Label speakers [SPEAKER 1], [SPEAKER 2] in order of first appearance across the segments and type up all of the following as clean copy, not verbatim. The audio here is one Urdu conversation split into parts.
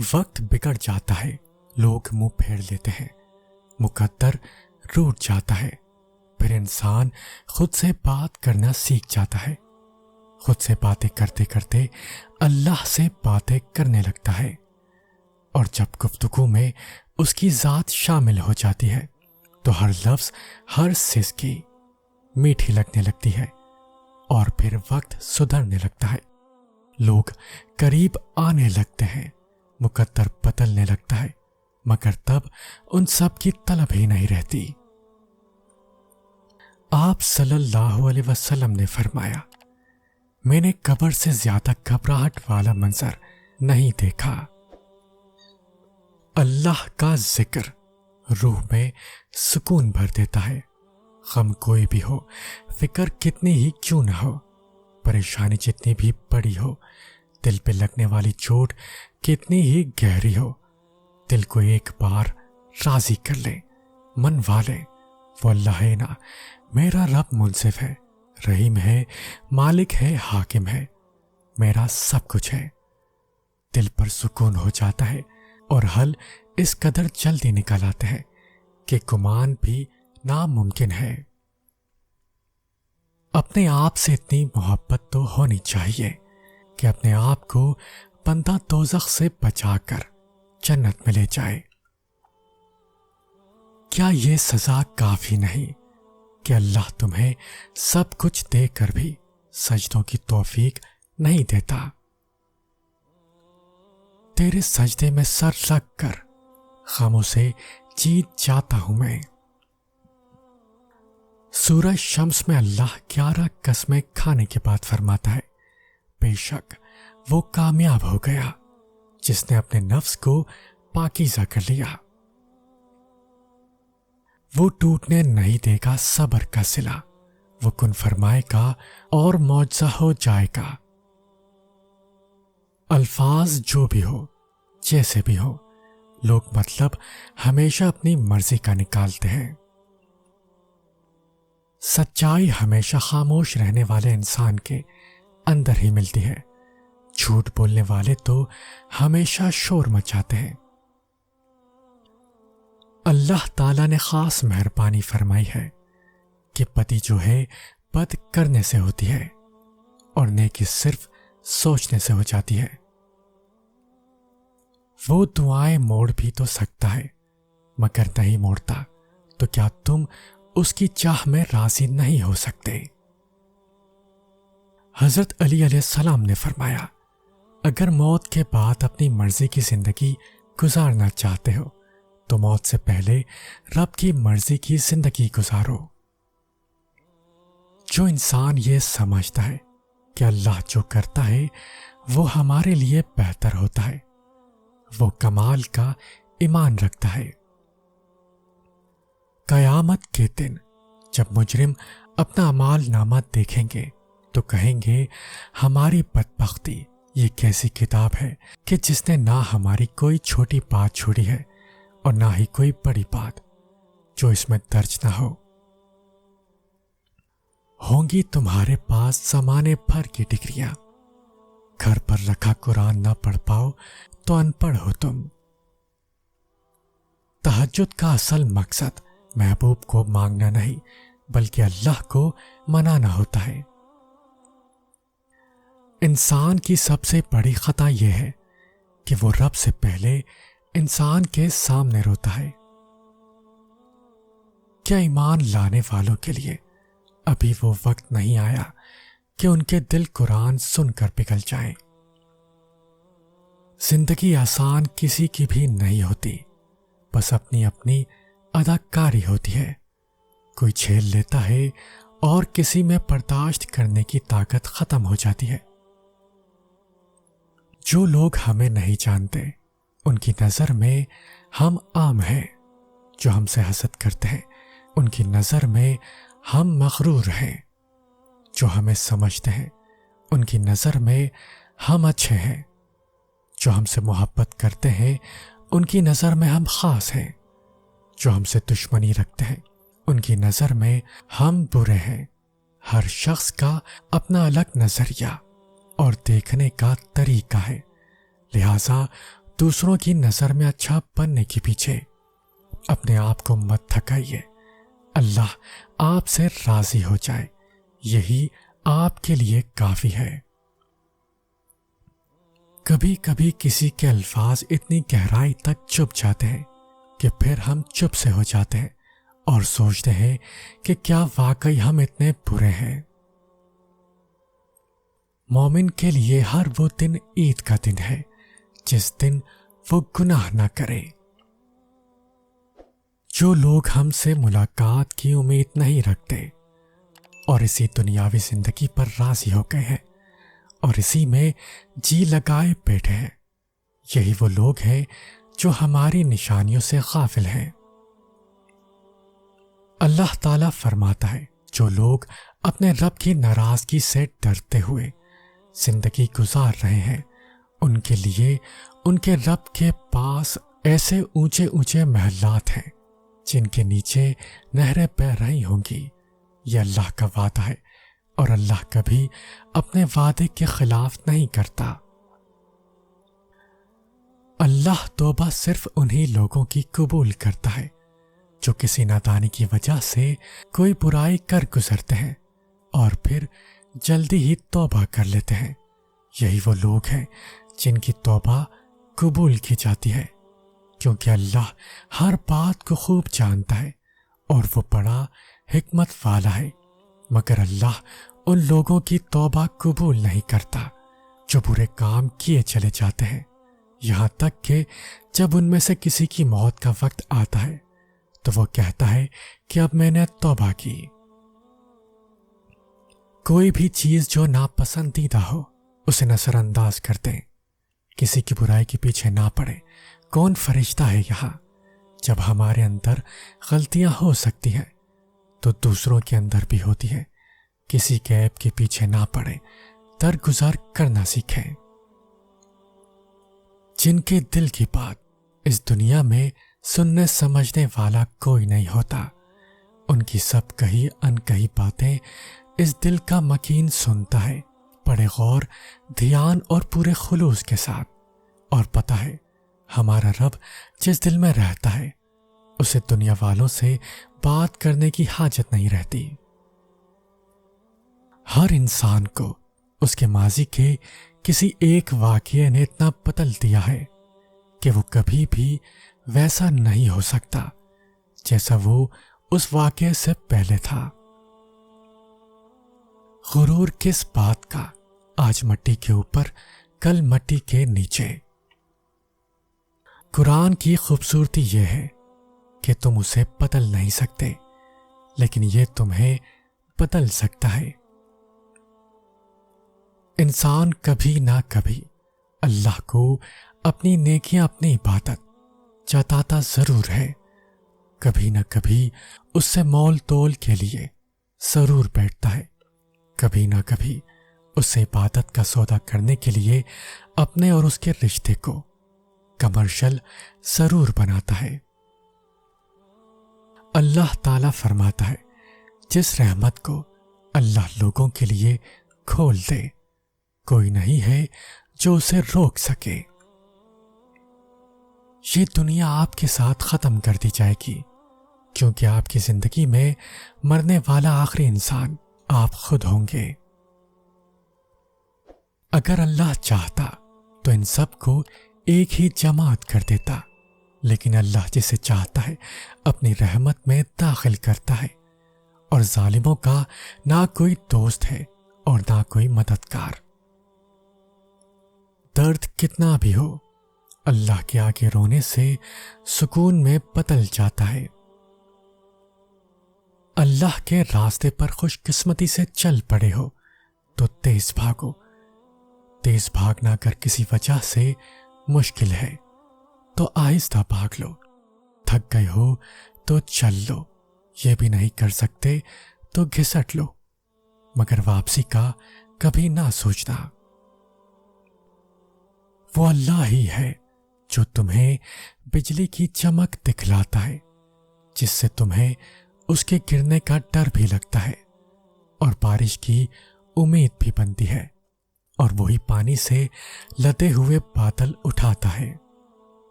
[SPEAKER 1] وقت بگڑ جاتا ہے، لوگ منہ پھیر لیتے ہیں، مقدر روٹ جاتا ہے، پھر انسان خود سے بات کرنا سیکھ جاتا ہے، خود سے باتیں کرتے کرتے اللہ سے باتیں کرنے لگتا ہے، اور جب گفتگو میں اس کی ذات شامل ہو جاتی ہے تو ہر لفظ، ہر سسکی میٹھی لگنے لگتی ہے، اور پھر وقت سدھرنے لگتا ہے، لوگ قریب آنے لگتے ہیں، مقدر بدلنے لگتا ہے، مگر تب ان سب کی طلب ہی نہیں رہتی۔ آپ صلی اللہ علیہ وسلم نے فرمایا، میں نے قبر سے زیادہ گھبراہٹ والا منظر نہیں دیکھا۔ اللہ کا ذکر روح میں سکون بھر دیتا ہے، غم کوئی بھی ہو، فکر کتنی ہی کیوں نہ ہو، پریشانی جتنی بھی بڑی ہو، دل پہ لگنے والی چوٹ کتنی ہی گہری ہو، دل کو ایک بار راضی کر لے، منوا لے، وہ اللہ ہے نا، میرا رب منصف ہے، رحیم ہے، مالک ہے، حاکم ہے، میرا سب کچھ ہے، دل پر سکون ہو جاتا ہے، اور حل اس قدر جلدی نکل آتے ہیں کہ گمان بھی ناممکن ہے۔ اپنے آپ سے اتنی محبت تو ہونی چاہیے کہ اپنے آپ کو بندہ دوزخ سے بچا کر جنت میں لے جائے۔ کیا یہ سزا کافی نہیں کہ اللہ تمہیں سب کچھ دے کر بھی سجدوں کی توفیق نہیں دیتا؟ تیرے سجدے میں سر رکھ کر غموں سے جیت جاتا ہوں میں۔ سورہ شمس میں اللہ 11 قسمیں کھانے کے بعد فرماتا ہے، بے شک وہ کامیاب ہو گیا جس نے اپنے نفس کو پاکیزہ کر لیا۔ وہ ٹوٹنے نہیں دے گا صبر کا صلہ، وہ کن فرمائے گا اور معجزہ ہو جائے گا۔ الفاظ جو بھی ہو، جیسے بھی ہو، لوگ مطلب ہمیشہ اپنی مرضی کا نکالتے ہیں۔ سچائی ہمیشہ خاموش رہنے والے انسان کے اندر ہی ملتی ہے، جھوٹ بولنے والے تو ہمیشہ شور مچاتے ہیں۔ اللہ تعالیٰ نے خاص مہربانی فرمائی ہے کہ بدی جو ہے بد کرنے سے ہوتی ہے، اور نیکی صرف سوچنے سے ہو جاتی ہے۔ وہ دعائیں موڑ بھی تو سکتا ہے مگر نہیں موڑتا، تو کیا تم اس کی چاہ میں راضی نہیں ہو سکتے؟ حضرت علی علیہ السلام نے فرمایا، اگر موت کے بعد اپنی مرضی کی زندگی گزارنا چاہتے ہو تو موت سے پہلے رب کی مرضی کی زندگی گزارو۔ جو انسان یہ سمجھتا ہے کہ اللہ جو کرتا ہے وہ ہمارے لیے بہتر ہوتا ہے، وہ کمال کا ایمان رکھتا ہے۔ قیامت کے دن جب مجرم اپنا اعمال نامہ دیکھیں گے تو کہیں گے، ہماری بدبختی یہ کیسی کتاب ہے کہ جس نے نہ ہماری کوئی چھوٹی بات چھوڑی ہے اور نہ ہی کوئی بڑی بات جو اس میں درج نہ ہو۔ ہوں گی تمہارے پاس زمانے بھر کی ڈگریاں، گھر پر رکھا قرآن نہ پڑھ پاؤ تو ان پڑھ ہو تم۔ تہجد کا اصل مقصد محبوب کو مانگنا نہیں بلکہ اللہ کو منانا ہوتا ہے۔ انسان کی سب سے بڑی خطا یہ ہے کہ وہ رب سے پہلے انسان کے سامنے روتا ہے۔ کیا ایمان لانے والوں کے لیے ابھی وہ وقت نہیں آیا کہ ان کے دل قرآن سن کر پگھل جائیں؟ زندگی آسان کسی کی بھی نہیں ہوتی، بس اپنی اپنی اداکاری ہوتی ہے۔ کوئی جھیل لیتا ہے اور کسی میں برداشت کرنے کی طاقت ختم ہو جاتی ہے۔ جو لوگ ہمیں نہیں جانتے ان کی نظر میں ہم عام ہیں، جو ہم سے حسد کرتے ہیں ان کی نظر میں ہم مغرور ہیں، جو ہمیں سمجھتے ہیں ان کی نظر میں ہم اچھے ہیں، جو ہم سے محبت کرتے ہیں ان کی نظر میں ہم خاص ہیں، جو ہم سے دشمنی رکھتے ہیں ان کی نظر میں ہم برے ہیں۔ ہر شخص کا اپنا الگ نظریہ اور دیکھنے کا طریقہ ہے، لہٰذا دوسروں کی نظر میں اچھا بننے کے پیچھے اپنے آپ کو مت تھکائیے۔ اللہ آپ سے راضی ہو جائے، یہی آپ کے لیے کافی ہے۔ کبھی کبھی کسی کے الفاظ اتنی گہرائی تک چھپ جاتے ہیں کہ پھر ہم چپ سے ہو جاتے ہیں اور سوچتے ہیں کہ کیا واقعی ہم اتنے برے ہیں۔ مومن کے لیے ہر وہ دن عید کا دن ہے جس دن وہ گناہ نہ کرے۔ جو لوگ ہم سے ملاقات کی امید نہیں رکھتے اور اسی دنیاوی زندگی پر راضی ہو گئے ہیں اور اسی میں جی لگائے بیٹھے ہیں، یہی وہ لوگ ہیں جو ہماری نشانیوں سے غافل ہیں۔ اللہ تعالیٰ فرماتا ہے، جو لوگ اپنے رب کی ناراضگی سے ڈرتے ہوئے زندگی گزار رہے ہیں، ان کے لیے ان کے رب کے پاس ایسے اونچے اونچے محلات ہیں جن کے نیچے نہریں بہہ رہی ہوں گی۔ یہ اللہ کا وعدہ ہے اور اللہ کبھی اپنے وعدے کے خلاف نہیں کرتا۔ اللہ توبہ صرف انہی لوگوں کی قبول کرتا ہے جو کسی نادانی کی وجہ سے کوئی برائی کر گزرتے ہیں اور پھر جلدی ہی توبہ کر لیتے ہیں۔ یہی وہ لوگ ہیں جن کی توبہ قبول کی جاتی ہے، کیونکہ اللہ ہر بات کو خوب جانتا ہے اور وہ بڑا حکمت والا ہے۔ مگر اللہ ان لوگوں کی توبہ قبول نہیں کرتا جو برے کام کیے چلے جاتے ہیں، یہاں تک کہ جب ان میں سے کسی کی موت کا وقت آتا ہے تو وہ کہتا ہے کہ اب میں نے توبہ کی۔ کوئی بھی چیز جو ناپسندیدہ ہو اسے نظر انداز کر دیں، کسی کی برائی کے پیچھے نہ پڑے۔ کون فرشتہ ہے یہاں؟ جب ہمارے اندر غلطیاں ہو سکتی ہیں تو دوسروں کے اندر بھی ہوتی ہے۔ کسی کے عیب کے پیچھے نہ پڑے، درگزر کرنا سیکھیں۔ جن کے دل کی بات اس دنیا میں سننے سمجھنے والا کوئی نہیں ہوتا، ان کی سب کہی انکہی باتیں اس دل کا مکین سنتا ہے، بڑے غور، دھیان اور پورے خلوص کے ساتھ، اور پتہ ہے ہمارا رب جس دل میں رہتا ہے اسے دنیا والوں سے بات کرنے کی حاجت نہیں رہتی۔ ہر انسان کو اس کے ماضی کے کسی ایک واقعے نے اتنا بدل دیا ہے کہ وہ کبھی بھی ویسا نہیں ہو سکتا جیسا وہ اس واقعے سے پہلے تھا۔ غرور کس بات کا، آج مٹی کے اوپر کل مٹی کے نیچے۔ قرآن کی خوبصورتی یہ ہے کہ تم اسے بدل نہیں سکتے، لیکن یہ تمہیں بدل سکتا ہے۔ انسان کبھی نہ کبھی اللہ کو اپنی نیکیاں، اپنی عبادت جتاتا ضرور ہے، کبھی نہ کبھی اس سے مول تول کے لیے ضرور بیٹھتا ہے، کبھی نہ کبھی اس سے عبادت کا سودا کرنے کے لیے اپنے اور اس کے رشتے کو کمرشل ضرور بناتا ہے۔ اللہ تعالیٰ فرماتا ہے، جس رحمت کو اللہ لوگوں کے لیے کھول دے کوئی نہیں ہے جو اسے روک سکے۔ یہ دنیا آپ کے ساتھ ختم کر دی جائے گی، کیونکہ آپ کی زندگی میں مرنے والا آخری انسان آپ خود ہوں گے۔ اگر اللہ چاہتا تو ان سب کو ایک ہی جماعت کر دیتا، لیکن اللہ جسے چاہتا ہے اپنی رحمت میں داخل کرتا ہے، اور ظالموں کا نہ کوئی دوست ہے اور نہ کوئی مددگار۔ درد کتنا بھی ہو، اللہ کے آگے رونے سے سکون میں بدل جاتا ہے۔ اللہ کے راستے پر خوش قسمتی سے چل پڑے ہو تو تیز بھاگو، تیز بھاگنا اگر کسی وجہ سے مشکل ہے تو آہستہ بھاگ لو، تھک گئے ہو تو چل لو، یہ بھی نہیں کر سکتے تو گھسٹ لو، مگر واپسی کا کبھی نہ سوچنا۔ وہ اللہ ہی ہے جو تمہیں بجلی کی چمک دکھلاتا ہے، جس سے تمہیں اس کے گرنے کا ڈر بھی لگتا ہے، اور بارش کی امید بھی بنتی ہے، اور وہی پانی سے لدے ہوئے بادل اٹھاتا ہے۔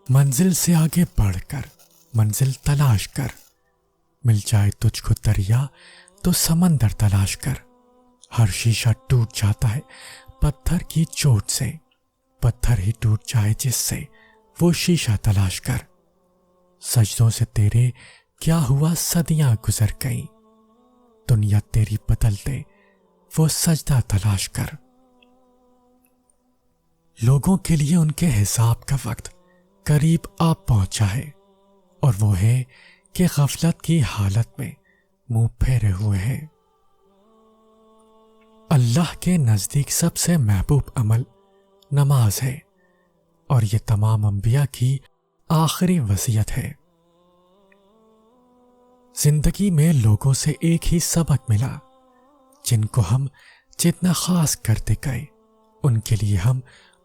[SPEAKER 1] منزل سے آگے بڑھ کر منزل تلاش کر، مل جائے تجھ کو دریا تو سمندر تلاش کر۔ ہر شیشہ ٹوٹ جاتا ہے پتھر کی چوٹ سے، پتھر ہی ٹوٹ جائے جس سے وہ شیشہ تلاش کر۔ سجدوں سے تیرے کیا ہوا صدیاں گزر گئیں، دنیا تیری بدل دے وہ سجدہ تلاش کر۔ لوگوں کے لیے ان کے حساب کا وقت قریب آ پہنچا ہے، اور وہ ہے کہ غفلت کی حالت میں منہ پھیرے ہوئے ہیں۔ اللہ کے نزدیک سب سے محبوب عمل نماز ہے، اور یہ تمام انبیاء کی آخری وصیت ہے۔ زندگی میں لوگوں سے ایک ہی سبق ملا، جن کو ہم جتنا خاص کرتے گئے ان کے لیے ہم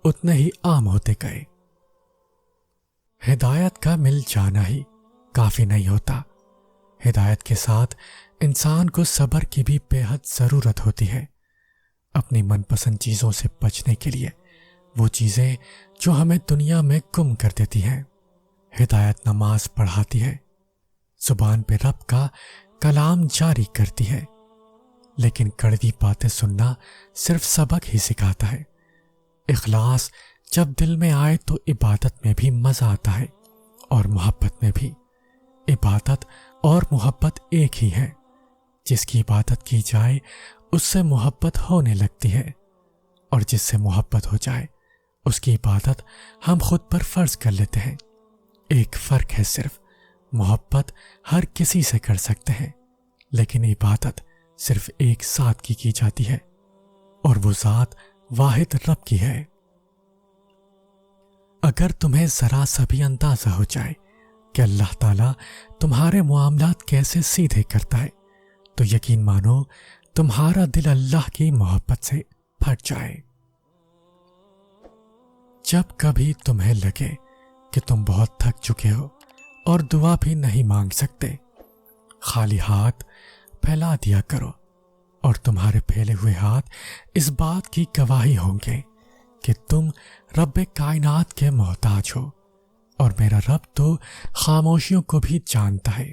[SPEAKER 1] اتنے ہی عام ہوتے گئے۔ ہدایت کا مل جانا ہی کافی نہیں ہوتا، ہدایت کے ساتھ انسان کو صبر کی بھی بے حد ضرورت ہوتی ہے، اپنی من پسند چیزوں سے بچنے کے لیے، وہ چیزیں جو ہمیں دنیا میں گم کر دیتی ہیں۔ ہدایت نماز پڑھاتی ہے، زبان پہ رب کا کلام جاری کرتی ہے، لیکن کڑوی باتیں سننا صرف سبق ہی سکھاتا ہے۔ اخلاص جب دل میں آئے تو عبادت میں بھی مزہ آتا ہے، اور محبت میں بھی۔ عبادت اور محبت ایک ہی ہے، جس کی عبادت کی جائے اس سے محبت ہونے لگتی ہے، اور جس سے محبت ہو جائے اس کی عبادت ہم خود پر فرض کر لیتے ہیں۔ ایک فرق ہے صرف، محبت ہر کسی سے کر سکتے ہیں، لیکن عبادت صرف ایک ذات کی جاتی ہے، اور وہ ذات واحد رب کی ہے۔ اگر تمہیں ذرا سا بھی اندازہ ہو جائے کہ اللہ تعالیٰ تمہارے معاملات کیسے سیدھے کرتا ہے، تو یقین مانو تمہارا دل اللہ کی محبت سے پھٹ جائے۔ جب کبھی تمہیں لگے کہ تم بہت تھک چکے ہو اور دعا بھی نہیں مانگ سکتے، خالی ہاتھ پھیلا دیا کرو، اور تمہارے پھیلے ہوئے ہاتھ اس بات کی گواہی ہوں گے کہ تم رب کائنات کے محتاج ہو، اور میرا رب تو خاموشیوں کو بھی جانتا ہے۔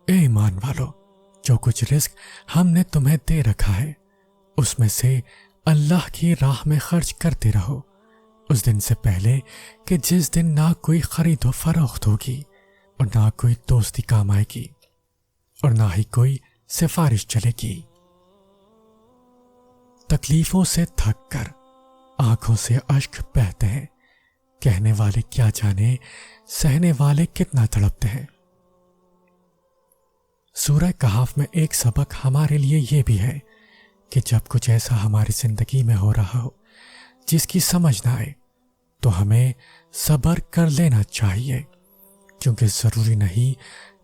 [SPEAKER 1] اے ایمان والو، جو کچھ رزق ہم نے تمہیں دے رکھا ہے اس میں سے اللہ کی راہ میں خرچ کرتے رہو، اس دن سے پہلے کہ جس دن نہ کوئی خرید و فروخت ہوگی، اور نہ کوئی دوستی کام آئے گی، اور نہ ہی کوئی سفارش چلے گی۔ تکلیفوں سے تھک کر آنکھوں سے اشک بہتے ہیں، کہنے والے کیا جانے سہنے والے کتنا تڑپتے ہیں۔ سورہ کہف میں ایک سبق ہمارے لیے یہ بھی ہے کہ جب کچھ ایسا ہماری زندگی میں ہو رہا ہو جس کی سمجھ نہ آئے تو ہمیں صبر کر لینا چاہیے، کیونکہ ضروری نہیں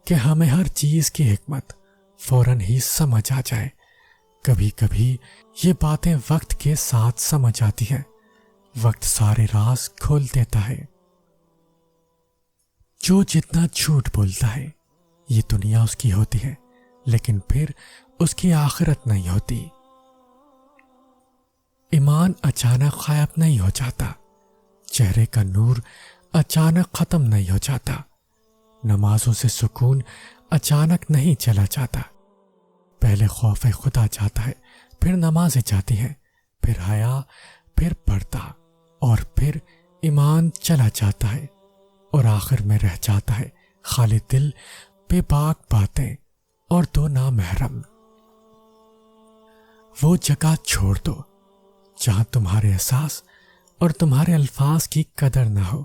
[SPEAKER 1] کہ ہمیں ہر چیز کی حکمت فوراً ہی سمجھ آ جائے۔ کبھی کبھی یہ باتیں وقت کے ساتھ سمجھ آتی ہیں، وقت سارے راز کھول دیتا ہے۔ جو جتنا جھوٹ بولتا ہے یہ دنیا اس کی ہوتی ہے، لیکن پھر اس کی آخرت نہیں ہوتی۔ ایمان اچانک غائب نہیں ہو جاتا، چہرے کا نور اچانک ختم نہیں ہو جاتا، نمازوں سے سکون اچانک نہیں چلا جاتا۔ پہلے خوف خدا جاتا ہے، پھر نمازیں جاتی ہیں، پھر حیا، پھر پردہ، اور پھر ایمان چلا جاتا ہے، اور آخر میں رہ جاتا ہے خالی دل، بے باک باتیں اور دو نامحرم۔ وہ جگہ چھوڑ دو جہاں تمہارے احساس اور تمہارے الفاظ کی قدر نہ ہو،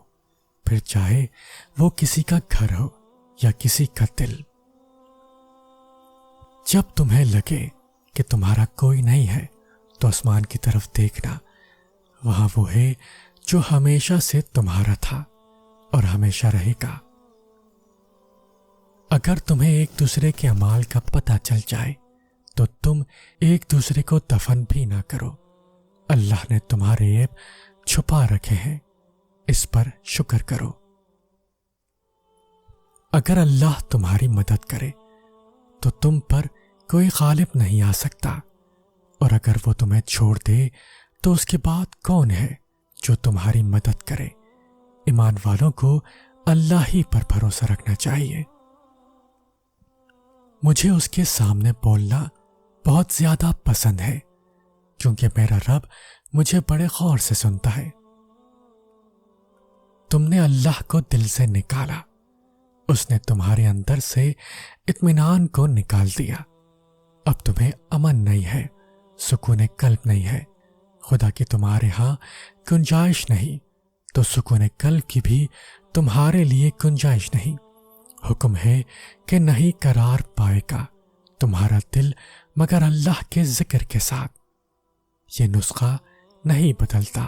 [SPEAKER 1] پھر چاہے وہ کسی کا گھر ہو یا کسی کا دل۔ جب تمہیں لگے کہ تمہارا کوئی نہیں ہے تو آسمان کی طرف دیکھنا، وہاں وہ ہے جو ہمیشہ سے تمہارا تھا اور ہمیشہ رہے گا۔ اگر تمہیں ایک دوسرے کے اعمال کا پتہ چل جائے تو تم ایک دوسرے کو دفن بھی نہ کرو۔ اللہ نے تمہارے عیب چھپا رکھے ہیں، اس پر شکر کرو۔ اگر اللہ تمہاری مدد کرے تو تم پر کوئی غالب نہیں آ سکتا، اور اگر وہ تمہیں چھوڑ دے تو اس کے بعد کون ہے جو تمہاری مدد کرے ایمان والوں کو اللہ ہی پر بھروسہ رکھنا چاہیے۔ مجھے اس کے سامنے بولنا بہت زیادہ پسند ہے کیونکہ میرا رب مجھے بڑے غور سے سنتا ہے۔ تم نے اللہ کو دل سے نکالا، اس نے تمہارے اندر سے اطمینان کو نکال دیا۔ اب تمہیں امن نہیں ہے، سکون قلب نہیں ہے، خدا کی تمہارے ہاں گنجائش نہیں، تو سکون قلب کی بھی تمہارے لیے گنجائش نہیں۔ حکم ہے کہ نہیں قرار پائے گا تمہارا دل مگر اللہ کے ذکر کے ساتھ۔ یہ نسخہ نہیں بدلتا۔